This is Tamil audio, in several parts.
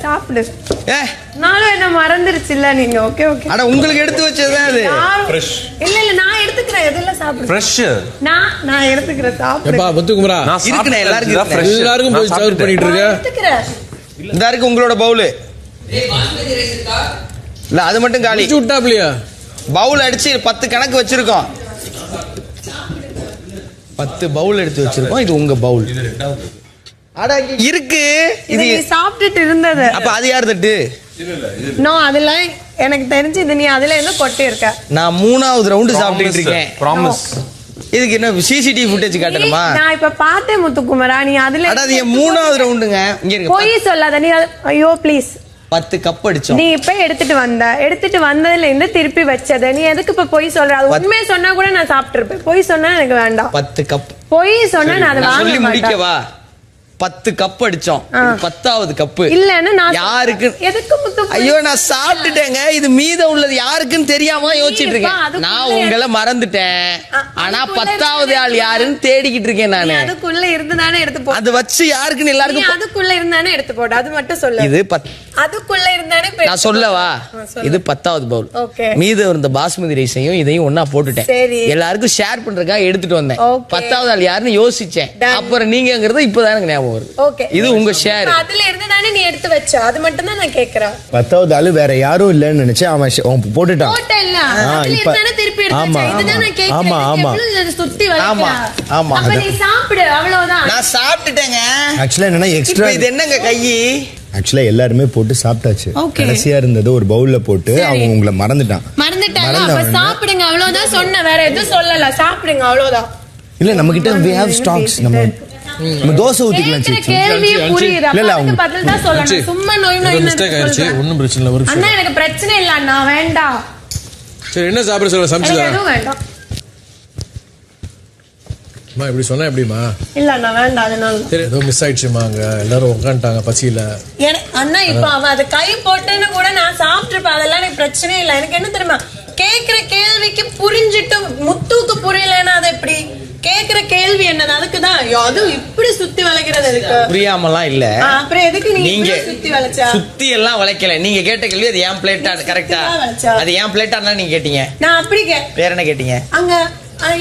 சாப்பிடு. நானும் என்ன மறந்துருச்சுல்ல நீங்க. Okay okay. அட உங்களுக்கு எடுத்து வச்சதுதான் அது. இல்ல இல்ல நான் எடுத்துக்கிறேன். எதெல்லாம் சாப்பிடு. ஃப்ரெஷ். நான் எடுத்துக்கிறேன். சாப்பிடு. எப்பா முத்துக்குமரா இருக்குனே எல்லாருக்கும் எல்லாருக்கும் போய் சர்வ் பண்ணிட்டு இருக்க. எடுத்துக்கிறேன். இந்த இருக்கு உங்களோட பவுல். இல்ல அது மட்டும் காலி. சுட்டாப்லையா? பவுல் அடிச்சு 10 கணக்கு வச்சிருக்கோம். 10 பவுல் எடுத்து வச்சிருக்கோம். இது உங்க பவுல். அட இருக்கு. இது நீ சாப்பிட்டுட்டு இருந்தது. அப்ப அது யார் தட்டு? நோ அதெல்லாம் எனக்கு தெரிஞ்சு இது நீ அதுல என்ன கொட்டி இருக்க. நான் 3வது ரவுண்ட் சாப்பிட்டுட்டு இருக்கேன். ப்ராமிஸ். இதுக்கு என்ன சிசிடிவி ஃபுட்டேஜ் காட்டணுமா? நான் இப்ப பார்த்தேன் முத்துக்குமரா. நீ அதுல அட அது 3வது ரவுண்டுங்க. இங்க இருக்கு. போய் சொல்லாத நீ. ஐயோ ப்ளீஸ். 10 கப் அடிச்சோம். நீ இப்ப எடுத்துட்டு வந்ததுல இருந்து திருப்பி வச்சது. நீ எதுக்கு இப்ப போய் சொல்ற? அது உண்மையை சொன்னா கூட நான் சாப்பிட்டுருப்பேன். போய் சொன்னா எனக்கு வேண்டாம். 10 கப். போய் சொன்னா நான் அதை சொல்லி வாங்க முடிக்கவா? 10 கப் அடிச்சோம். 10வது கப் இல்லன்னா நான் யாருக்கு? எதுக்கு முத்து? ஐயோ நான் சாப்பிட்டுட்டேங்க. இது மீதம் உள்ளது யாருக்குன்னு தெரியாம யோசிச்சிட்டு இருக்கேன். நான் உங்களை மறந்துட்டேன். ஆனா 10வது ஆள் யாருன்னு தேடிக்கிட்டு இருக்கேன் நானு. அதுக்குள்ள இருந்துதானே எடுத்து போ. அது வச்சு யாருக்குன்னு எல்லாருக்கும் அதுக்குள்ள இருந்தானே எடுத்து போடு. அது மட்டும் சொல்லு. இது அதுக்குள்ள இருந்தானே நான் சொல்லவா? இது 10வது பவுல். மீதம் இருந்த பாஸ்மதி ரைஸையும் இதையும் ஒண்ணா போட்டுட்டேன். எல்லாருக்கும் ஷேர் பண்றதுக்காக எடுத்துட்டு வந்தேன். 10வது ஆள் யாருன்னு யோசிச்சேன். அப்புறம் நீங்கங்கிறது இப்பதான் எனக்கு ஞாபகம் வருது. இது உங்க ஷேர். அதுல இருந்து தானே நீ எடுத்து வச்ச. அது மட்டும் தான் நான் கேக்குறேன். 10வது ஆளு வேற யாரும் இல்லன்னு நினைச்சேன். அவன் போட்டுட்டான். போட்டல்ல. அதுல இருந்தானே திருப்பி எடுத்து வச்ச. இதுதான் நான் கேக்குறேன். ஆமா ஆமா. சுத்தி வளைக்கற. ஆமா ஆமா. அப்ப நீ சாப்பிடு அவ்வளவுதான். நான் சாப்பிட்டுட்டேங்க. ஆக்சுவலா என்னன்னா எக்ஸ்ட்ரா இது என்னங்க கை? ஆக்சுவலா எல்லாருமே போட்டு சாப்பிட்டாச்சு. கடைசியா இருந்தது ஒரு பவுல்ல போட்டு அவன் உங்களை மறந்துட்டான். அப்ப சாப்பிடுங்க அவ்வளவுதான் சொன்ன. வேற எதுவும் சொல்லல. சாப்பிடுங்க அவ்வளவுதான். இல்ல நம்ம கிட்ட we have stocks. நம்ம தோசை ஊத்திக்கலாம். கேள்வியே புரியுதா? அதுக்கு பதில் தான் சொல்லணும். சும்மா நோய் மிஸ்டேக் ஆயிடுச்சு. ஒண்ணும் பிரச்சனை இல்ல. ஒரு அண்ணா எனக்கு பிரச்சனை இல்ல அண்ணா. வேண்டாம். சரி என்ன சாப்பிட சொல்ற? சமைச்சு தரேன். எதுவும் வேண்டாம். அம்மா இப்படி சொன்னா எப்படிமா? இல்ல அண்ணா வேண்டாம். அதனால சரி ஏதோ மிஸ் ஆயிடுச்சுமா. அங்க எல்லாரும் உட்காந்துட்டாங்க பசியில. அண்ணா இப்ப அவன் அது கை போட்டேன்னு கூட நான் சாப்பிட்டுருப்பேன். அதெல்லாம் எனக்கு பிரச்சனை இல்லை. எனக்கு என்ன தெரியுமா? கேக்குற கேள்விக்கு புரிஞ்சிட்டு முத்துக்கு புரியலன்னா அது எப்படி? கேக்குற கேள்வி என்னது? அதுக்குதான் அது இப்படி சுத்தி வளைக்கிறது. எதுக்கு? புரியாமலாம் இல்ல. அப்புறம் எதுக்கு நீங்க சுத்தி வளைச்சா? சுத்தி எல்லாம் வளைக்கல. நீங்க கேட்ட கேள்வி அது ஏன் பிளேட்டா? கரெக்டா? அது ஏன் பிளேட்டா தான் நீங்க கேட்டீங்க. நான் அப்படி வேற என்ன கேட்டீங்க? அங்க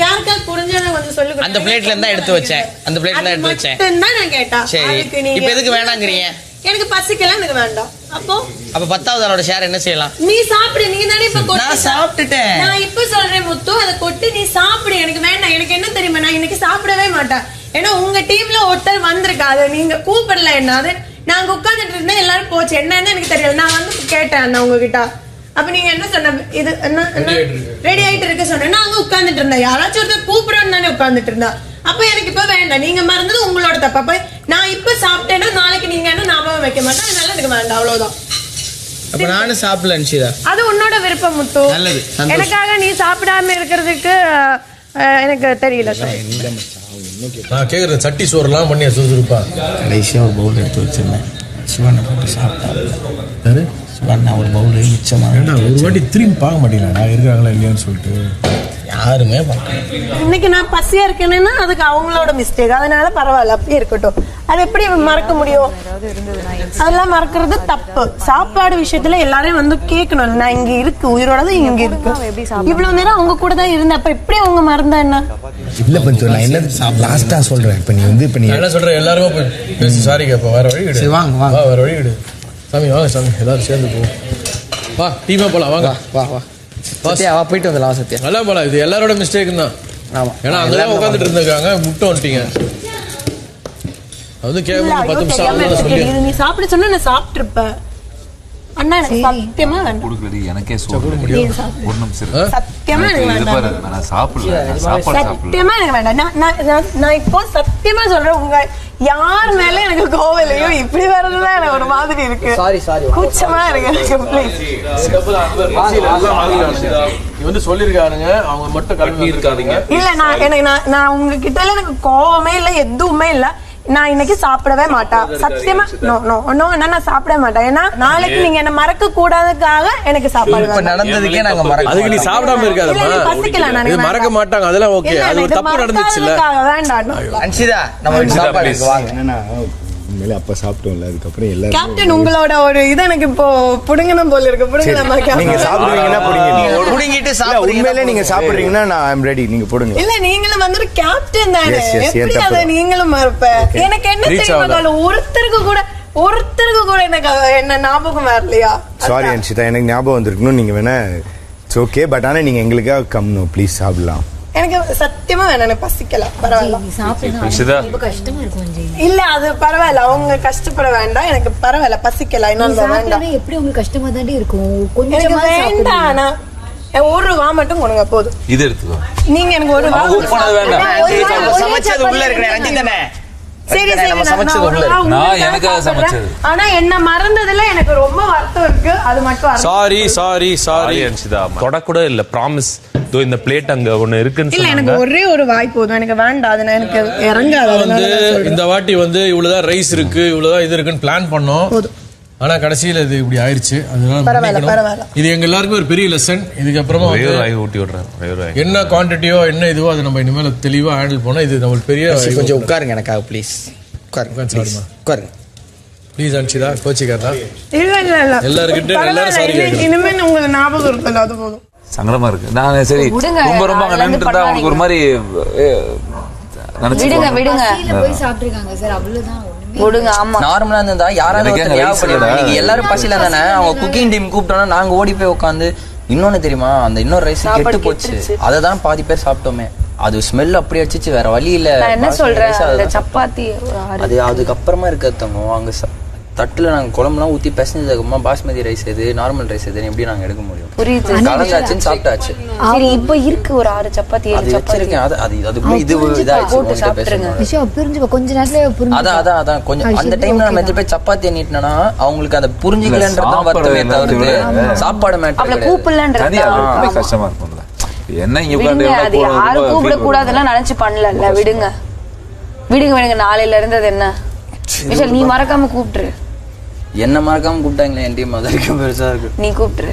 யாருக்கா புரிஞ்சத கொஞ்சம் சொல்லுங்க. அந்த பிளேட்ல இருந்தா எடுத்து வச்சேன். அந்த பிளேட்ல தான் எடுத்து வச்சேன். நான் கேட்டா. சரி இப்போ எதுக்கு வேணாங்கறீங்க? எனக்கு பசிக்கல. எனக்கு வேண்டாம். அப்ப 10வது ஆளோட ஷேர் என்ன செய்யலாம்? நீ சாப்பிடு. நீ தானே இப்ப கொட்டி. நான் சாப்பிட்டுட்டேன். நான் இப்ப சொல்றேன் முத்து அதை கொட்டி நீ சாப்பிடு. எனக்கு வேண்டாம். எனக்கு என்ன தெரியுமா? நான் இன்னைக்கு சாப்பிடவே மாட்டேன். ஏன்னா உங்க டீம்ல ஒருத்தர் வந்திருக்காது. நீங்க கூப்பிடல. என்ன அது நாங்க உட்கார்ந்துட்டு இருந்தேன். எல்லாரும் போச்சு. என்னன்னு எனக்கு தெரியல. நான் வந்து கேட்டேன் அண்ணா உங்ககிட்ட. அப்ப நீங்க என்ன சொன்ன? இது என்ன ரெடி ஆயிட்டு இருக்க சொன்ன. நான் அங்க உட்கார்ந்துட்டு இருந்தேன். யாராச்சும் ஒருத்தர் கூப்பிடணும் தானே உட்கார்ந்துட்டு இருந்தா. அப்ப எனக்கு இப்ப வேண்டாம். நீங்க மறந்தது உங்களோட தப்பு. அப்ப நான் இப்ப சாப்பிட்டேன்னா நாளைக்கு நீங்க என்ன ஞாபகம் வைக்க மாட்டேன். அதனால எனக்கு வேண்டாம். அவ்வளவுதான். அப்ப நானும் சாப்பிடல நிஷிதா. அது உன்னோட விருப்பம் முத்து. நல்லது. எனக்காக நீ சாப்பிடாம இருக்கிறதுக்கு எனக்கு தெரியல. நான் கேக்குற சட்டி சோறுலாம் பண்ணி சுறுசுறுப்பா. கடைசியா ஒரு பவுல் எடுத்து வச்சிருந்தேன். சிவனை போட்டு சாப்பிட்டாரு. சிவன் ஒரு பவுல் மிச்சமா. ஒரு வாட்டி திரும்பி பார்க்க மாட்டீங்களா இருக்காங்களா இல்லையான்னு சொல்லிட்டு? யாருமே இன்னைக்கு நான் பசியா இருக்கேன்னா அதுக்கு அவங்களோட மிஸ்டேக். அதனால பரவாயில்ல. அப்படியே இருக்கட்டும். அது எப்படி மறக்க முடியும்? அதெல்லாம் மறக்கிறது தப்பு. சாப்பாடு விஷயத்துல எல்லாரையும் வந்து கேட்கணும். நான் இங்க இருக்கு உயிரோட தான் இங்க இருக்கு. இவ்வளவு நேரம் அவங்க கூட தான் இருந்தேன். அப்ப எப்படி அவங்க மறந்தா என்ன? இல்ல பஞ்சு நான் என்ன லாஸ்டா சொல்றேன். இப்ப நீ வந்து இப்ப நீ என்ன சொல்ற? எல்லாரும் சாரி கேப்ப. வேற வழி விடு. வாங்க வேற வழி விடு. சாமி வாங்க சாமி. எல்லாரும் சேர்ந்து போ. வா டீமா போலாம். வாங்க வா வா சத்யா வா போயிட்டு வந்துடலாம். சத்யா நல்லா போலாம். இது எல்லாரோட மிஸ்டேக் தான். ஆமா. ஏன்னா அங்கதான் உட்காந்துட்டு இருந்திருக்காங்க. முட்டை வந்துட்டீங்க. அது கேட்க 10 நிமிஷம் சொல்லி நீ சாப்பிட சொன்னா நான் சாப்பிட்டுருப்பேன். அண்ணா எனக்கு சத்தியமா வேண்டாம். குடுக்குறது எனக்கே சோறு முடியும். ஒரு நிமிஷம் சத்தியமா எனக்கு வேண்டாம். நான் சாப்பிடல. சத்தியமா எனக்கு வேண்டாம். நான் இப்போ சத்தியமா சொல்றேன். உங்க யார் மேல எனக்கு கோவலையோ இப்படி வர்றதுதான் எனக்கு ஒரு மாதிரி இருக்கு. கூச்சமா இருக்கு. நீ வந்து சொல்லிருக்கானுங்க. அவங்க மட்டும் கலட்டி இருக்காதீங்க. இல்ல நான் உங்ககிட்ட எனக்கு கோவமே இல்ல. எதுவுமே இல்ல. நான் இன்னைக்கு சாப்பிடவே மாட்டேன் சத்தியமா. நோ நோ நோ நான் சாப்பிட மாட்டேன். ஏன்னா நாளைக்கு நீங்க என்ன மறக்க கூடாதுக்காக எனக்கு சாப்பாடு இப்ப நடந்ததுக்கே நாங்க மறக்க அதுக்கு நீ சாப்பிடாம இருக்காதம்மா. இது மறக்க மாட்டாங்க, அதெல்லாம் ஓகே. அது ஒரு தப்பு நடந்துச்சுல. வேண்டாம் அன்சிதா நம்ம சாப்பாடு வாங்க. என்னன்னா உண்மையிலே அப்ப சாப்பிட்டோம்ல, அதுக்கப்புறம் எல்லாரும் கேப்டன் உங்களோட ஒரு இது எனக்கு இப்போ புடுங்கணும் போல இருக்கு. புடுங்கலாமா நீங்க கேப்டன்? சாப்பிடுவீங்கன்னா புடிங்க. புடுங்கிட்டு இல்ல, சாப்பிடுங்க. உண்மையிலே நீங்க சாப்பிடுறீங்கன்னா நான் ஐ அம் ரெடி. நீங்க போடுங்க. இல்ல நீங்களும் வந்து கேப்டன் தானே, Yes, yes, எப்படி ஏன் அதை தப்பு? நீங்களும் மறப்ப? எனக்கு என்ன தெரியுமா, ஒருத்தருக்கு கூட எனக்கு என்ன ஞாபகம் வரலையா? சாரி அன்ஷிதா, எனக்கு ஞாபகம் வந்திருக்கணும். நீங்க வேணா இட்ஸ் ஓகே, பட் ஆனா நீங்க எங்களுக்காக கம்னோ ப்ளீஸ் சாப்பிடலாம். எனக்கு சத்தியமா வேணாம், எனக்கு பசிக்கல. பரவாயில்ல, இல்ல அது பரவாயில்ல, அவங்க கஷ்டப்பட வேண்டாம். எனக்கு பரவாயில்ல, பசிக்கல. வேண்டாம், எப்படி உங்களுக்கு கஷ்டமா தாண்டி இருக்கும். எனக்கு வேண்டாம். ஆனா ₹1 மட்டும் கொடுங்க போதும். இது எடுத்துக்கோ. நீங்க எனக்கு ₹1 சமைச்சது உள்ள இருக்கிறேன் ரஞ்சித் தானே. சரி சரி, நம்ம சமைச்சது நான் உள்ள ₹1 இருக்கு. நான் உங்களுக்காக எனக்காக சாப்பிடுறேன். சமைச்சது. ஆனா என்ன மறந்ததுல எனக்கு ரொம்ப வருத்தம் இருக்கு. அது மட்டும் சாரி சாரி சாரி அன்ஷிதா தொடக்கூட இல்ல ப்ராமிஸ். தோ இந்த பிளேட் அங்க ஒண்ணு இருக்குன்னு இல்ல, எனக்கு சொன்னாங்க. ஒரே ஒரு வாய் போதும். எனக்கு வேண்டாம், அது எனக்கு இறங்காது. வந்து இந்த வாட்டி வந்து இவ்வளவுதான் ரைஸ் இருக்கு, இவ்வளவுதான் இது இருக்குன்னு பிளான் பண்ணோம். ஆனா கடைசியில இது இப்படி ஆயிருச்சு. அதனால பரவாயில்ல, மன்னிக்கணும். பரவாயில்ல. இது எங்க எல்லாருக்கும் ஒரு பெரிய லெசன். இதுக்கப்புறமா ஒரே ஒரு வந்து வாய் ஊட்டி விடுறேன். ஒரே ஒரு வாய். என்ன குவான்டிட்டியோ என்ன இதுவோ அதை நம்ம இனிமேல் தெளிவா ஹேண்டில் பண்ணோம். இது நம்மளுக்கு பெரிய கொஞ்சம் உட்காருங்க எனக்காக ப்ளீஸ். உட்காருங்க உட்காருங்க. ப்ளீஸ் அன்ஷிதா, கோச்சிக்காரா. இல்ல இல்ல இல்ல, எல்லாருக்கிட்ட பரவாயில்ல. எல்லாரும் சாரி கேட்கணும். இனிமே உங்களுக்கு ஞாபகம் இருக்குல்ல, அது போதும். சங்கடமா இருக்கு. நான் சரி விடுங்க, ரொம்ப அங்க நின்றுட்டு இருந்தா அவங்களுக்கு ஒரு மாதிரி நினைச்சு விடுங்க போய் சாப்பிட்டுருக்காங்க சார், அவ்வளவுதான். விடுங்க. ஆமா, நார்மலா இருந்தா யாராவது எனக்கு ஒருத்தர் அங்க ஞாபகப்படுத்தி, rice நீங்க எல்லாரும் பசியில தானே, அவங்க குக்கிங் டீம் கூப்பிட்டோம்னா நாங்க ஓடி போய் உட்காந்து இன்னொன்னு தெரியுமா, அந்த இன்னொரு ரைஸ் கெட்டு போச்சு. அதை தான் பாதி பேர் சாப்பிட்டோமே. அது ஸ்மெல் அப்படி அடிச்சிச்சு, வேற வழி இல்ல. நான் என்ன சொல்றேன், அந்த சப்பாத்தி அது அதுக்கப்புறமா இருக்கிறதவங்க அங்க தட்டுல நாங்க குழம்புலாம் ஊத்தி பிசைஞ்சதுக்கு அப்புறமா பாஸ்மதி ரைஸ் எது நார்மல் ரைஸ் எது எப்படி நாங்க எடுக்க முடியும்? புரியுது. கலந்தாச்சுன்னு சாப்பிட்டாச்சு. சரி, இப்ப இருக்கு ஒரு 6 சப்பாத்தி 7 அது சப்பாத்தி வச்சிருக்கேன். அது அதுக்குள்ள இது இதாயிடுச்சு. போட்டு சாப்பிட்டுருங்க. விஷயம் புரிஞ்சுக்கோ, கொஞ்ச நேரத்துல புரிஞ்சு. அதான் கொஞ்சம் அந்த டைம்ல நம்ம எது போய் சப்பாத்தி எண்ணிட்டோம்னா அவங்களுக்கு அதை புரிஞ்சுக்கலன்றதான் வருத்தமே தவிர்த்து சாப்பாடு மேட்டர் அவளை கூப்பிடலன்றது கஷ்டமா இருக்கும்ல. என்ன இங்க விடுங்க, உட்கார்ந்து அது யாரும் கூப்பிட கூடாதுலாம் நினைச்சு பண்ணல. விடுங்க விடுங்க, நாளையில இருந்தது என்ன விஷயம், நீ மறக்காம கூப்பிட்டுரு. என்ன மறக்காம கூப்பிட்டாங்களே, என் டீம் அது வரைக்கும் பெருசா இருக்கு. நீ கூப்பிட்டுரு.